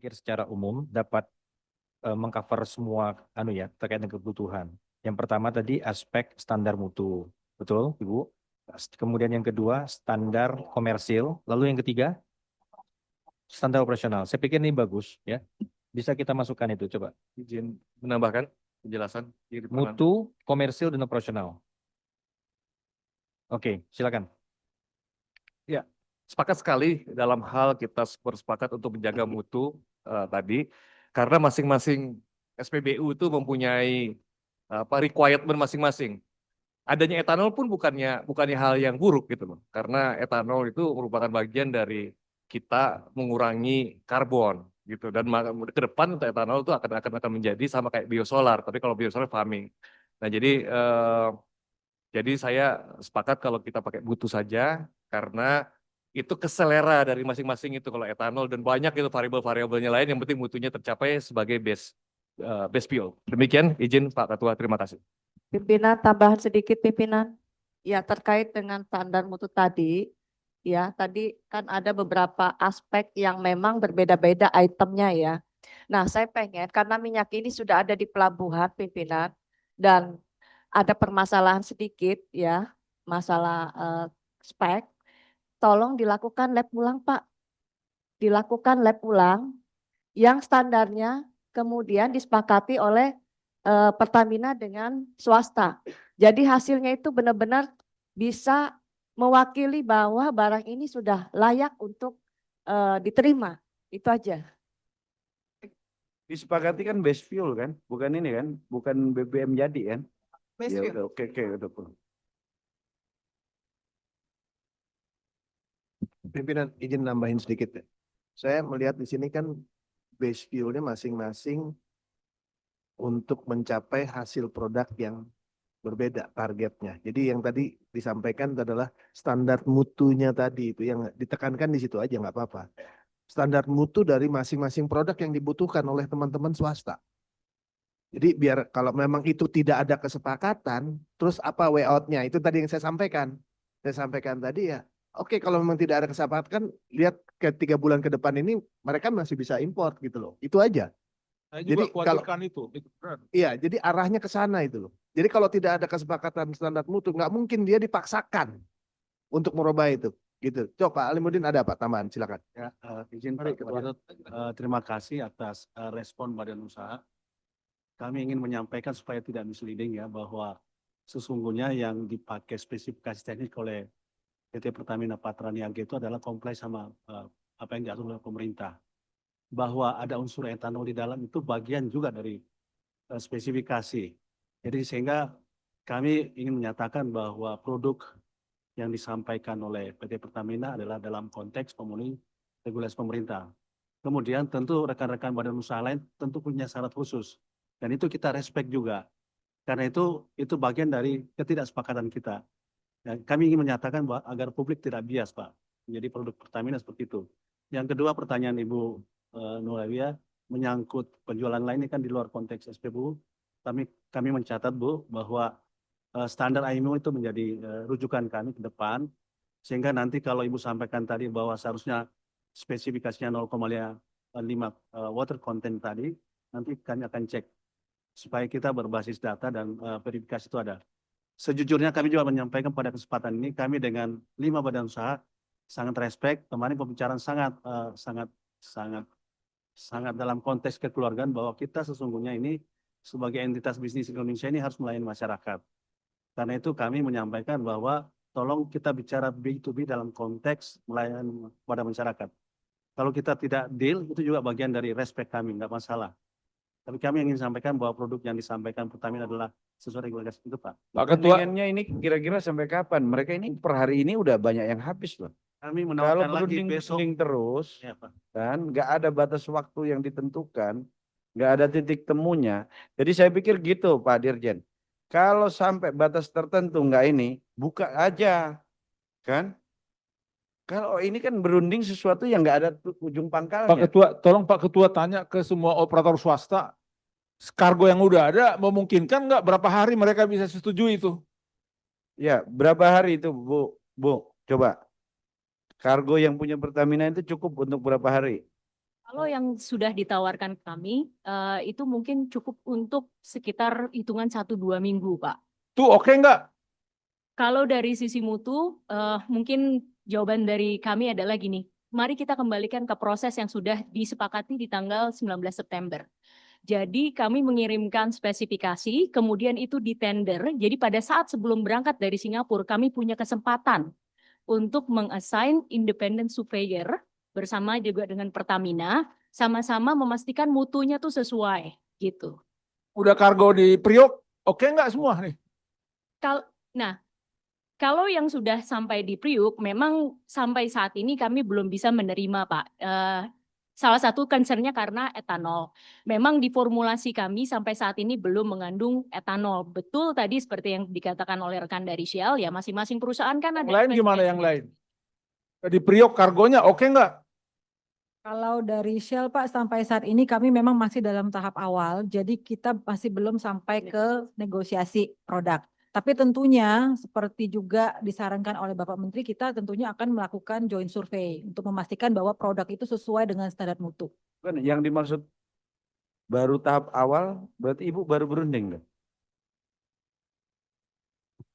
pikir secara umum dapat mengcover semua terkait dengan kebutuhan. Yang pertama tadi aspek standar mutu, betul Ibu? Kemudian yang kedua standar komersil, lalu yang ketiga standar operasional. Saya pikir ini bagus ya. Bisa kita masukkan itu coba. Izin menambahkan penjelasan. Mutu, komersil dan operasional. Oke, silakan. Ya, sepakat sekali dalam hal kita bersepakat untuk menjaga mutu tadi, karena masing-masing SPBU itu mempunyai requirement masing-masing. Adanya etanol pun bukannya hal yang buruk gitu loh, karena etanol itu merupakan bagian dari kita mengurangi karbon gitu, dan ke depan untuk etanol itu akan menjadi sama kayak biosolar, tapi kalau biosolar farming. Nah jadi saya sepakat kalau kita pakai mutu saja, karena itu keselera dari masing-masing itu kalau etanol, dan banyak itu variabel-variabelnya lain, yang penting mutunya tercapai sebagai base fuel. Demikian izin Pak Ketua, terima kasih. Pimpinan, tambahan sedikit pimpinan. Ya, terkait dengan standar mutu tadi, ya tadi kan ada beberapa aspek yang memang berbeda-beda itemnya ya. Nah, saya pengen karena minyak ini sudah ada di pelabuhan pimpinan dan ada permasalahan sedikit ya, masalah spek, tolong dilakukan lab ulang Pak. Dilakukan lab ulang yang standarnya kemudian disepakati oleh Pertamina dengan swasta. Jadi hasilnya itu benar-benar bisa mewakili bahwa barang ini sudah layak untuk diterima. Itu aja. Disepakati kan base fuel kan, bukan ini kan, bukan BBM jadi kan? Base Ya fuel. udah, oke, udah. Pimpinan izin nambahin sedikit ya. Saya melihat di sini kan base fuel-nya masing-masing untuk mencapai hasil produk yang berbeda targetnya. Jadi yang tadi disampaikan adalah standar mutunya tadi, itu yang ditekankan di situ aja nggak apa-apa. Standar mutu dari masing-masing produk yang dibutuhkan oleh teman-teman swasta. Jadi biar kalau memang itu tidak ada kesepakatan, terus apa way out-nya? Itu tadi yang saya sampaikan. Saya sampaikan tadi ya, oke kalau memang tidak ada kesepakatan, lihat ke 3 bulan ke depan ini mereka masih bisa import gitu loh. Itu aja. Saya Jadi juga khawatirkan itu benar. Iya, jadi arahnya ke sana itu loh. Jadi kalau tidak ada kesepakatan standar mutu, nggak mungkin dia dipaksakan untuk merubah itu. Gitu. Coba Alimuddin ada apa tambahan? Silakan. Ya, izin Pak Ketua, terima kasih atas respon Badan Usaha. Kami ingin menyampaikan supaya tidak misleading ya, bahwa sesungguhnya yang dipakai spesifikasi teknik oleh PT Pertamina Patraniaga itu adalah kompleks sama apa yang diatur oleh pemerintah. Bahwa ada unsur etanol di dalam itu bagian juga dari spesifikasi. Jadi sehingga kami ingin menyatakan bahwa produk yang disampaikan oleh PT Pertamina adalah dalam konteks memenuhi regulasi pemerintah. Kemudian tentu rekan-rekan badan usaha lain tentu punya syarat khusus. Dan itu kita respect juga. Karena itu bagian dari ketidaksepakatan kita. Dan kami ingin menyatakan bahwa agar publik tidak bias, Pak. Menjadi produk Pertamina seperti itu. Yang kedua pertanyaan Ibu Nurawiyah menyangkut penjualan lain ini kan di luar konteks SPBU. Kami mencatat Bu bahwa standar IMO itu menjadi rujukan kami ke depan. Sehingga nanti kalau Ibu sampaikan tadi bahwa seharusnya spesifikasinya 0,5 water content tadi, nanti kami akan cek supaya kita berbasis data dan verifikasi itu ada. Sejujurnya kami juga menyampaikan pada kesempatan ini, kami dengan 5 badan usaha sangat respect, kemarin pembicaraan sangat dalam konteks kekeluargaan bahwa kita sesungguhnya ini sebagai entitas bisnis Indonesia ini harus melayani masyarakat. Karena itu kami menyampaikan bahwa tolong kita bicara B2B dalam konteks melayani pada masyarakat. Kalau kita tidak deal, itu juga bagian dari respect kami, nggak masalah. Tapi kami ingin sampaikan bahwa produk yang disampaikan Pertamina adalah sesuai regulasi itu, Pak. Pak Ketua, ini kira-kira sampai kapan? Mereka ini per hari ini udah banyak yang habis loh. Kami Kalau menawarkan lagi besok. berunding terus, Ya, Pak. kan nggak ada batas waktu yang ditentukan, nggak ada titik temunya. Jadi saya pikir gitu Pak Dirjen. Kalau sampai batas tertentu nggak ini, buka aja, kan? Kalau ini kan berunding sesuatu yang nggak ada ujung Pak pangkalnya. Ketua, tolong Pak Ketua tanya ke semua operator swasta, kargo yang udah ada memungkinkan nggak berapa hari mereka bisa setuju itu? Ya, berapa hari itu Bu? Coba. Kargo yang punya Pertamina itu cukup untuk berapa hari? Kalau yang sudah ditawarkan kami, itu mungkin cukup untuk sekitar hitungan 1-2 minggu, Pak. Tuh oke nggak? Kalau dari sisi mutu, mungkin jawaban dari kami adalah gini, mari kita kembalikan ke proses yang sudah disepakati di tanggal 19 September. Jadi kami mengirimkan spesifikasi, kemudian itu ditender. Jadi pada saat sebelum berangkat dari Singapura, kami punya kesempatan untuk mengassign independent surveyor bersama juga dengan Pertamina, sama-sama memastikan mutunya tuh sesuai gitu. Udah kargo di Priok, oke nggak semua nih? Nah, kalau yang sudah sampai di Priuk, memang sampai saat ini kami belum bisa menerima, Pak. Salah satu concern-nya karena etanol. Memang di formulasi kami sampai saat ini belum mengandung etanol. Betul tadi seperti yang dikatakan oleh rekan dari Shell, ya masing-masing perusahaan kan ada. Yang lain gimana yang lain? Di Priok kargonya oke nggak? Kalau dari Shell Pak sampai saat ini kami memang masih dalam tahap awal, jadi kita masih belum sampai ke negosiasi produk. Tapi tentunya seperti juga disarankan oleh Bapak Menteri, kita tentunya akan melakukan joint survey untuk memastikan bahwa produk itu sesuai dengan standar mutu. Kan yang dimaksud baru tahap awal, berarti Ibu baru berunding kan?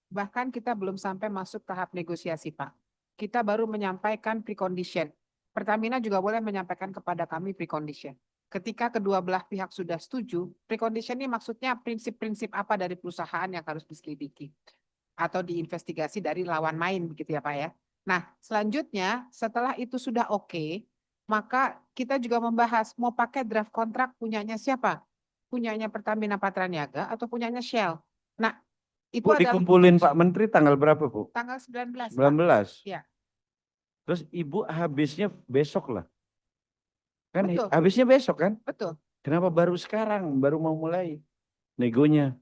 Bahkan kita belum sampai masuk tahap negosiasi, Pak. Kita baru menyampaikan precondition. Pertamina juga boleh menyampaikan kepada kami precondition. Ketika kedua belah pihak sudah setuju, precondition ini maksudnya prinsip-prinsip apa dari perusahaan yang harus diselidiki atau diinvestigasi dari lawan main, begitu ya Pak ya. Nah, selanjutnya setelah itu sudah oke, maka kita juga membahas mau pakai draft kontrak punyanya siapa? Punyanya Pertamina Patraniaga atau punyanya Shell. Nah, itu Bu, adalah dikumpulin Pak Menteri tanggal berapa, Bu? tanggal 19, Pak. 19. Ya. Terus Ibu habisnya besok lah. Kan Betul. habisnya besok kan? Betul. Kenapa baru sekarang, baru mau mulai negonya?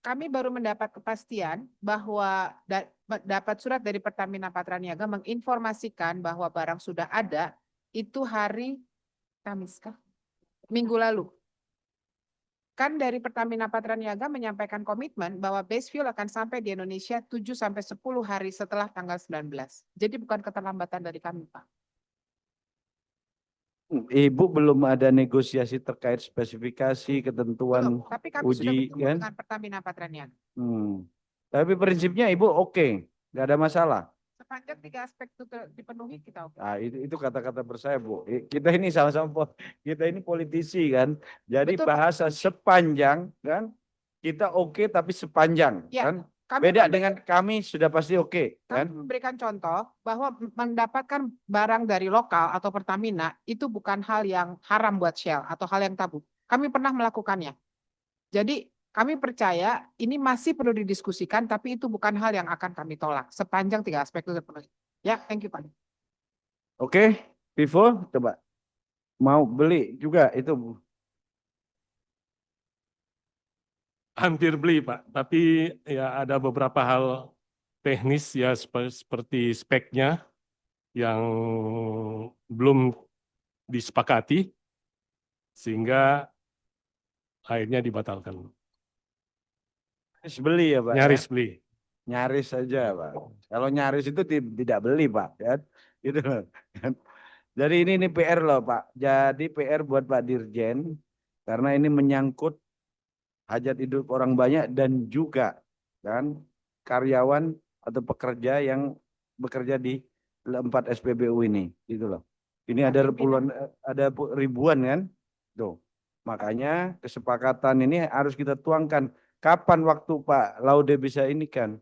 Kami baru mendapat kepastian bahwa dapat surat dari Pertamina Patraniaga menginformasikan bahwa barang sudah ada itu hari Kamis kah? Minggu lalu. Kan dari Pertamina Patraniaga menyampaikan komitmen bahwa base fuel akan sampai di Indonesia 7-10 hari setelah tanggal 19. Jadi bukan keterlambatan dari kami, Pak. Ibu belum ada negosiasi terkait spesifikasi, ketentuan Belum, tapi kami sudah uji bertemu kan? dengan Pertamina Patraniaga. Tapi prinsipnya Ibu oke, nggak ada masalah. Sepanjang 3 aspek itu dipenuhi kita oke. Nah, itu kata-kata bersaya, Bu. Kita ini sama-sama kita ini politisi kan. Jadi Betul, Pak. bahasa sepanjang kan kita oke tapi sepanjang Ya, kan. Kami Beda memberi- dengan kami sudah pasti oke Kami kan. memberikan contoh bahwa mendapatkan barang dari lokal atau Pertamina itu bukan hal yang haram buat Shell atau hal yang tabu. Kami pernah melakukannya. Jadi kami percaya ini masih perlu didiskusikan, tapi itu bukan hal yang akan kami tolak sepanjang 3 aspek itu terpenuhi. Ya, thank you Pak. Oke, Vivo coba mau beli juga itu, Bu. Hampir beli Pak, tapi ya ada beberapa hal teknis ya seperti speknya yang belum disepakati sehingga akhirnya dibatalkan. Nyaris beli ya, Pak. Nyaris ya? beli. Nyaris saja, Pak. Kalau nyaris itu tidak beli, Pak. Ya. Gitu loh. Jadi ini PR loh, Pak. Jadi PR buat Pak Dirjen karena ini menyangkut hajat hidup orang banyak dan juga kan karyawan atau pekerja yang bekerja di 4 SPBU ini, gitu loh. Ini ada puluhan, ada ribuan kan, tuh. Makanya kesepakatan ini harus kita tuangkan. Kapan waktu Pak Laude bisa ini kan?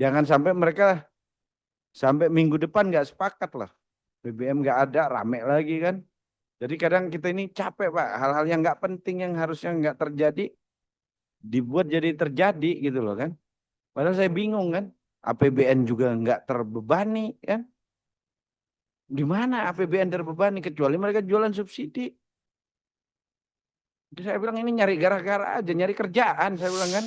Jangan sampai mereka sampai minggu depan nggak sepakat lah. BBM nggak ada, rame lagi kan. Jadi kadang kita ini capek Pak, hal-hal yang nggak penting yang harusnya nggak terjadi dibuat jadi terjadi gitu loh kan. Padahal saya bingung kan, APBN juga nggak terbebani kan. Di mana APBN terbebani kecuali mereka jualan subsidi. Jadi saya bilang ini nyari gara-gara aja, nyari kerjaan saya bilang kan.